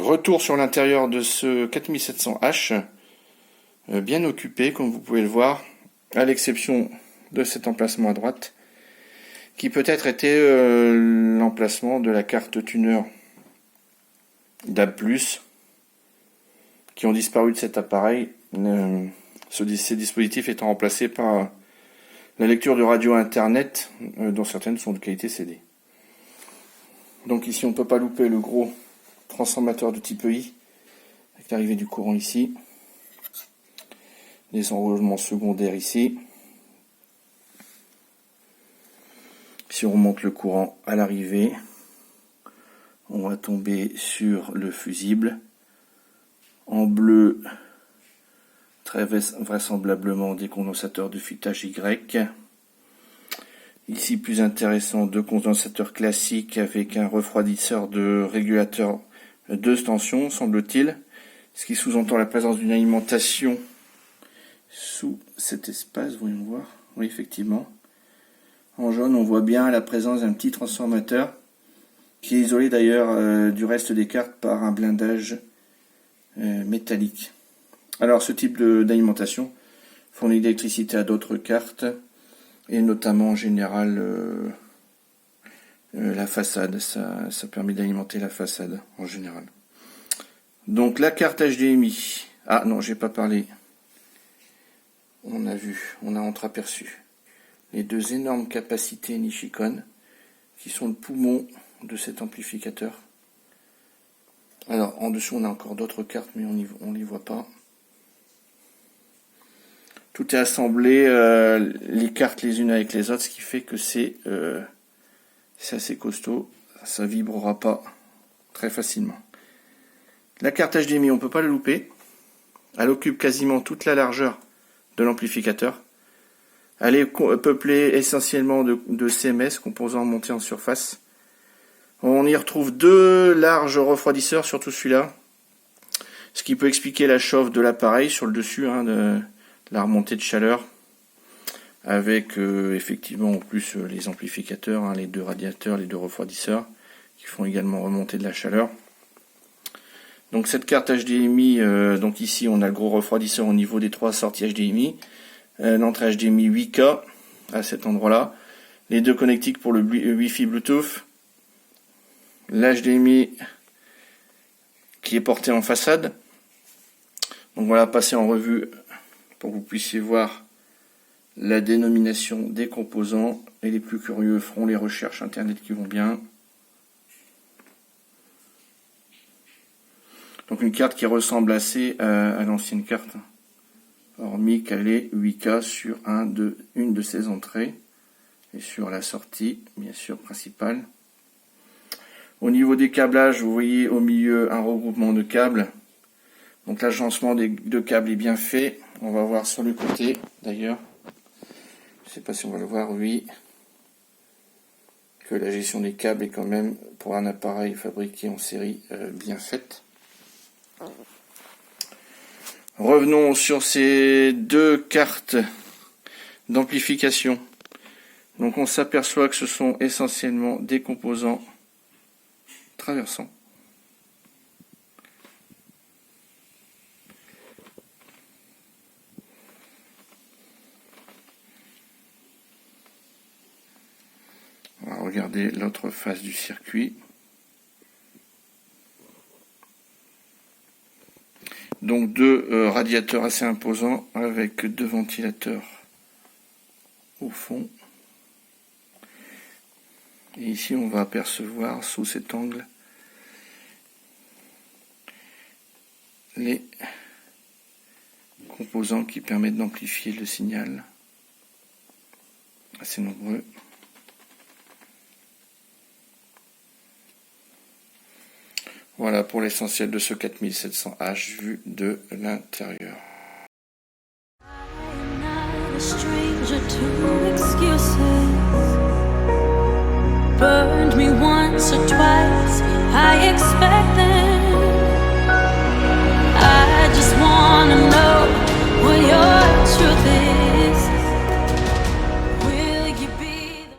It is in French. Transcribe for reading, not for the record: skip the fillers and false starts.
Retour sur l'intérieur de ce 4700H, bien occupé comme vous pouvez le voir, à l'exception de cet emplacement à droite, qui peut-être était l'emplacement de la carte tuner DAB+, qui ont disparu de cet appareil, ces dispositifs étant remplacés par la lecture de radio internet, dont certaines sont de qualité CD. Donc ici on ne peut pas louper le gros transformateur de type I, avec l'arrivée du courant ici, les enroulements secondaires ici. Si on remonte le courant à l'arrivée, on va tomber sur le fusible. En bleu, très vraisemblablement des condensateurs de fuitage Y. Ici, plus intéressant, deux condensateurs classiques avec un refroidisseur de régulateur de tension, semble-t-il. Ce qui sous-entend la présence d'une alimentation sous cet espace, voyons voir. Oui, effectivement. En jaune, on voit bien la présence d'un petit transformateur qui est isolé d'ailleurs du reste des cartes par un blindage métallique. Alors, ce type d'alimentation fournit d'électricité à d'autres cartes et notamment en général la façade. Ça permet d'alimenter la façade en général. Donc, la carte HDMI. Ah non, j'ai pas parlé. On a entreaperçu les deux énormes capacités Nichicon qui sont le poumon de cet amplificateur. Alors en dessous on a encore d'autres cartes mais on les voit pas. Tout est assemblé, les cartes les unes avec les autres, ce qui fait que c'est assez costaud, ça vibrera pas très facilement. La carte HDMI on peut pas la louper, elle occupe quasiment toute la largeur de l'amplificateur. Elle est peuplée essentiellement de CMS, composants montés en surface. On y retrouve deux larges refroidisseurs, surtout celui-là. Ce qui peut expliquer la chauffe de l'appareil sur le dessus, de la remontée de chaleur. Avec effectivement en plus les amplificateurs, les deux radiateurs, les deux refroidisseurs, qui font également remonter de la chaleur. Donc cette carte HDMI, donc ici on a le gros refroidisseur au niveau des trois sorties HDMI. L'entrée HDMI 8K à cet endroit-là, les deux connectiques pour le Wi-Fi Bluetooth, l'HDMI qui est porté en façade. Donc voilà, passer en revue pour que vous puissiez voir la dénomination des composants et les plus curieux feront les recherches internet qui vont bien. Donc une carte qui ressemble assez à l'ancienne carte, hormis qu'elle est 8K sur une de ses entrées et sur la sortie, bien sûr, principale. Au niveau des câblages, vous voyez au milieu un regroupement de câbles. Donc l'agencement des deux câbles est bien fait. On va voir sur le côté, d'ailleurs. Je ne sais pas si on va le voir, oui. Que la gestion des câbles est quand même, pour un appareil fabriqué en série, bien faite. Revenons sur ces deux cartes d'amplification. Donc on s'aperçoit que ce sont essentiellement des composants traversants. On va regarder l'autre face du circuit. Donc deux radiateurs assez imposants avec deux ventilateurs au fond. Et ici on va apercevoir sous cet angle les composants qui permettent d'amplifier le signal. Assez nombreux. Voilà pour l'essentiel de ce 4700H vu de l'intérieur. Burned me once or twice, I expect